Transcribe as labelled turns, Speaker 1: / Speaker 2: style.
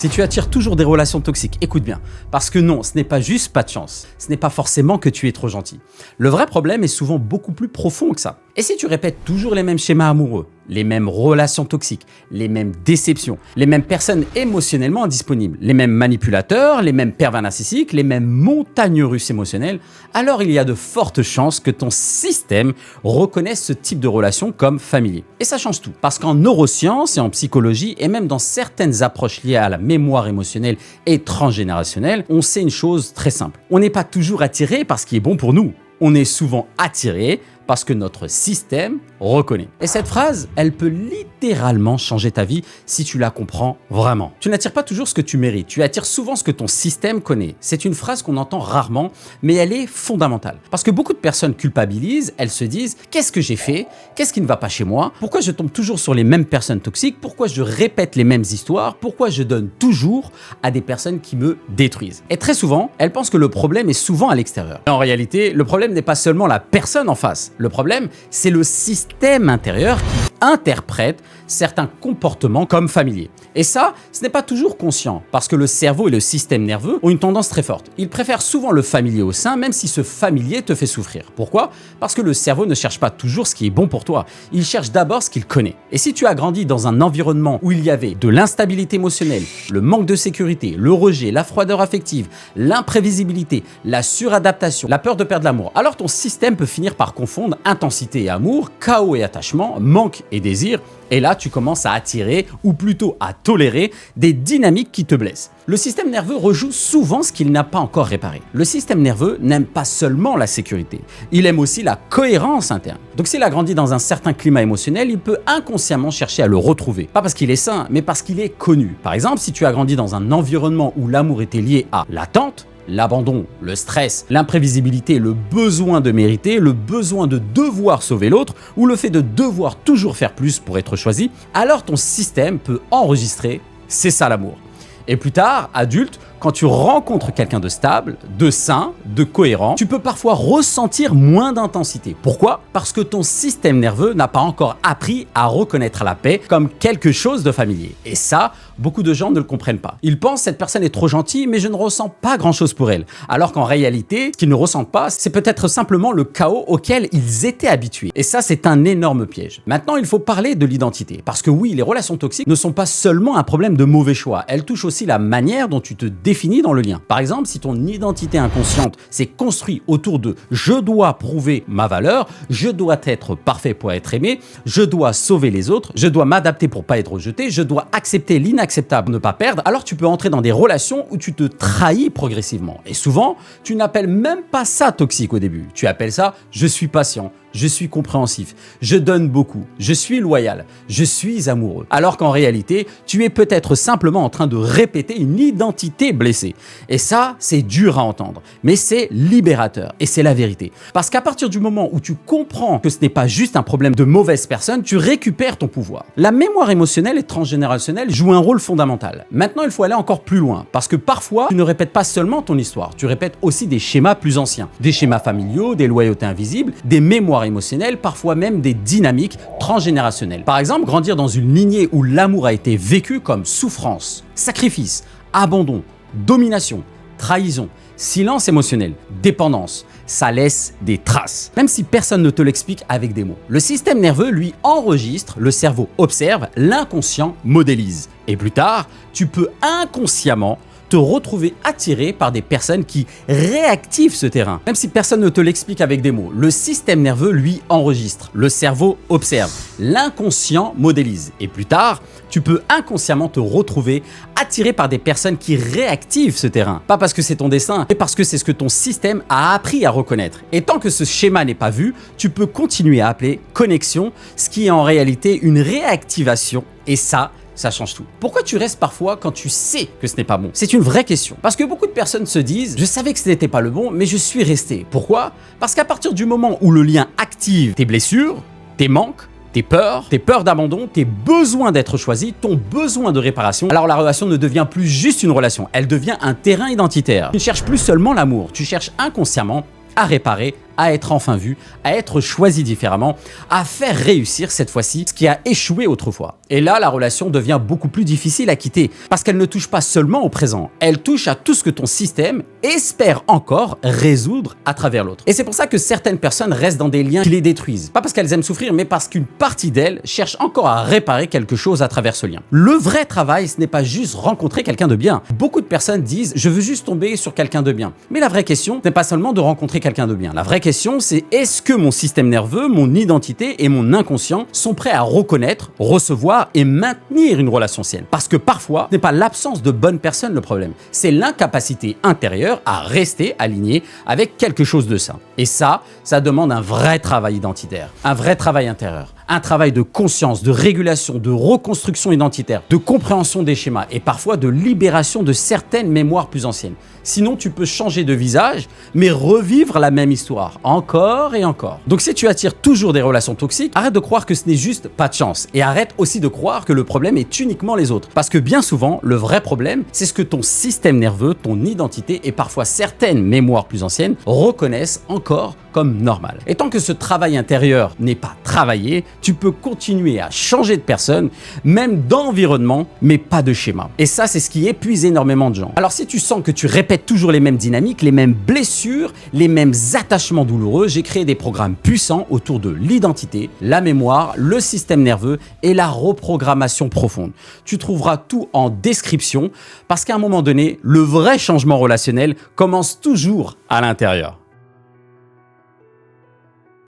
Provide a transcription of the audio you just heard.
Speaker 1: Si tu attires toujours des relations toxiques, écoute bien, parce que non, ce n'est pas juste pas de chance, ce n'est pas forcément que tu es trop gentil. Le vrai problème est souvent beaucoup plus profond que ça. Et si tu répètes toujours les mêmes schémas amoureux, les mêmes relations toxiques, les mêmes déceptions, les mêmes personnes émotionnellement indisponibles, les mêmes manipulateurs, les mêmes pervers narcissiques, les mêmes montagnes russes émotionnelles, alors il y a de fortes chances que ton système reconnaisse ce type de relation comme familier. Et ça change tout, parce qu'en neurosciences et en psychologie, et même dans certaines approches liées à la mémoire émotionnelle et transgénérationnelle, on sait une chose très simple. On n'est pas toujours attiré par ce qui est bon pour nous. On est souvent attiré parce que notre système reconnaît. Et cette phrase, elle peut littéralement changer ta vie si tu la comprends vraiment. Tu n'attires pas toujours ce que tu mérites, tu attires souvent ce que ton système connaît. C'est une phrase qu'on entend rarement, mais elle est fondamentale. Parce que beaucoup de personnes culpabilisent, elles se disent « Qu'est-ce que j'ai fait? Qu'est-ce qui ne va pas chez moi? Pourquoi je tombe toujours sur les mêmes personnes toxiques? Pourquoi je répète les mêmes histoires? Pourquoi je donne toujours à des personnes qui me détruisent ?» Et très souvent, elles pensent que le problème est souvent à l'extérieur. En réalité, le problème n'est pas seulement la personne en face. Le problème, c'est le système intérieur qui interprète certains comportements comme familiers. Et ça, ce n'est pas toujours conscient, parce que le cerveau et le système nerveux ont une tendance très forte. Ils préfèrent souvent le familier au sein, même si ce familier te fait souffrir. Pourquoi? Parce que le cerveau ne cherche pas toujours ce qui est bon pour toi. Il cherche d'abord ce qu'il connaît. Et si tu as grandi dans un environnement où il y avait de l'instabilité émotionnelle, le manque de sécurité, le rejet, la froideur affective, l'imprévisibilité, la suradaptation, la peur de perdre l'amour, alors ton système peut finir par confondre intensité et amour, chaos et attachement, manque et désir, et là tu commences à attirer, ou plutôt à tolérer, des dynamiques qui te blessent. Le système nerveux rejoue souvent ce qu'il n'a pas encore réparé. Le système nerveux n'aime pas seulement la sécurité, il aime aussi la cohérence interne. Donc s'il a grandi dans un certain climat émotionnel, il peut inconsciemment chercher à le retrouver. Pas parce qu'il est sain, mais parce qu'il est connu. Par exemple, si tu as grandi dans un environnement où l'amour était lié à l'attente, l'abandon, le stress, l'imprévisibilité, le besoin de mériter, le besoin de devoir sauver l'autre ou le fait de devoir toujours faire plus pour être choisi, alors ton système peut enregistrer « c'est ça l'amour ». Et plus tard, adulte, quand tu rencontres quelqu'un de stable, de sain, de cohérent, tu peux parfois ressentir moins d'intensité. Pourquoi? Parce que ton système nerveux n'a pas encore appris à reconnaître la paix comme quelque chose de familier. Et ça, beaucoup de gens ne le comprennent pas. Ils pensent cette personne est trop gentille, mais je ne ressens pas grand-chose pour elle. Alors qu'en réalité, ce qu'ils ne ressentent pas, c'est peut-être simplement le chaos auquel ils étaient habitués. Et ça, c'est un énorme piège. Maintenant, il faut parler de l'identité. Parce que oui, les relations toxiques ne sont pas seulement un problème de mauvais choix. Elles touchent aussi la manière dont tu te définis dans le lien. Par exemple, si ton identité inconsciente s'est construite autour de « je dois prouver ma valeur »,« je dois être parfait pour être aimé »,« je dois sauver les autres »,« je dois m'adapter pour pas être rejeté »,« je dois accepter l'inacceptable pour ne pas perdre », alors tu peux entrer dans des relations où tu te trahis progressivement. Et souvent, tu n'appelles même pas ça toxique au début. Tu appelles ça « je suis patient ». Je suis compréhensif, je donne beaucoup, je suis loyal, je suis amoureux. Alors qu'en réalité, tu es peut-être simplement en train de répéter une identité blessée. Et ça, c'est dur à entendre, mais c'est libérateur et c'est la vérité. Parce qu'à partir du moment où tu comprends que ce n'est pas juste un problème de mauvaise personne, tu récupères ton pouvoir. La mémoire émotionnelle et transgénérationnelle joue un rôle fondamental. Maintenant, il faut aller encore plus loin, parce que parfois, tu ne répètes pas seulement ton histoire, tu répètes aussi des schémas plus anciens, des schémas familiaux, des loyautés invisibles, des mémoires émotionnelles, parfois même des dynamiques transgénérationnelles. Par exemple, grandir dans une lignée où l'amour a été vécu comme souffrance, sacrifice, abandon, domination, trahison, silence émotionnel, dépendance, ça laisse des traces. Même si personne ne te l'explique avec des mots. Le système nerveux, lui, enregistre, le cerveau observe, l'inconscient modélise. Et plus tard, tu peux inconsciemment te retrouver attiré par des personnes qui réactivent ce terrain. Même si personne ne te l'explique avec des mots, le système nerveux, lui, enregistre, le cerveau observe, l'inconscient modélise. Et plus tard, tu peux inconsciemment te retrouver attiré par des personnes qui réactivent ce terrain. Pas parce que c'est ton destin, mais parce que c'est ce que ton système a appris à reconnaître. Et tant que ce schéma n'est pas vu, tu peux continuer à appeler connexion, ce qui est en réalité une réactivation. Et ça change tout. Pourquoi tu restes parfois quand tu sais que ce n'est pas bon? C'est une vraie question. Parce que beaucoup de personnes se disent « je savais que ce n'était pas le bon, mais je suis resté ». Pourquoi? Parce qu'à partir du moment où le lien active tes blessures, tes manques, tes peurs d'abandon, tes besoins d'être choisi, ton besoin de réparation, alors la relation ne devient plus juste une relation, elle devient un terrain identitaire. Tu ne cherches plus seulement l'amour, tu cherches inconsciemment à réparer, à être enfin vu, à être choisi différemment, à faire réussir cette fois-ci ce qui a échoué autrefois. Et là, la relation devient beaucoup plus difficile à quitter parce qu'elle ne touche pas seulement au présent, elle touche à tout ce que ton système espère encore résoudre à travers l'autre. Et c'est pour ça que certaines personnes restent dans des liens qui les détruisent. Pas parce qu'elles aiment souffrir, mais parce qu'une partie d'elles cherche encore à réparer quelque chose à travers ce lien. Le vrai travail, ce n'est pas juste rencontrer quelqu'un de bien. Beaucoup de personnes disent « je veux juste tomber sur quelqu'un de bien ». Mais la vraie question n'est pas seulement de rencontrer quelqu'un de bien. La vraie question, c'est est-ce que mon système nerveux, mon identité et mon inconscient sont prêts à reconnaître, recevoir et maintenir une relation saine? Parce que parfois, ce n'est pas l'absence de bonnes personnes le problème, c'est l'incapacité intérieure à rester aligné avec quelque chose de sain. Et ça demande un vrai travail identitaire, un vrai travail intérieur. Un travail de conscience, de régulation, de reconstruction identitaire, de compréhension des schémas et parfois de libération de certaines mémoires plus anciennes. Sinon, tu peux changer de visage, mais revivre la même histoire, encore et encore. Donc si tu attires toujours des relations toxiques, arrête de croire que ce n'est juste pas de chance et arrête aussi de croire que le problème est uniquement les autres. Parce que bien souvent, le vrai problème, c'est ce que ton système nerveux, ton identité et parfois certaines mémoires plus anciennes reconnaissent encore comme normal. Et tant que ce travail intérieur n'est pas travaillé, tu peux continuer à changer de personne, même d'environnement, mais pas de schéma. Et ça, c'est ce qui épuise énormément de gens. Alors si tu sens que tu répètes toujours les mêmes dynamiques, les mêmes blessures, les mêmes attachements douloureux, j'ai créé des programmes puissants autour de l'identité, la mémoire, le système nerveux et la reprogrammation profonde. Tu trouveras tout en description parce qu'à un moment donné, le vrai changement relationnel commence toujours à l'intérieur.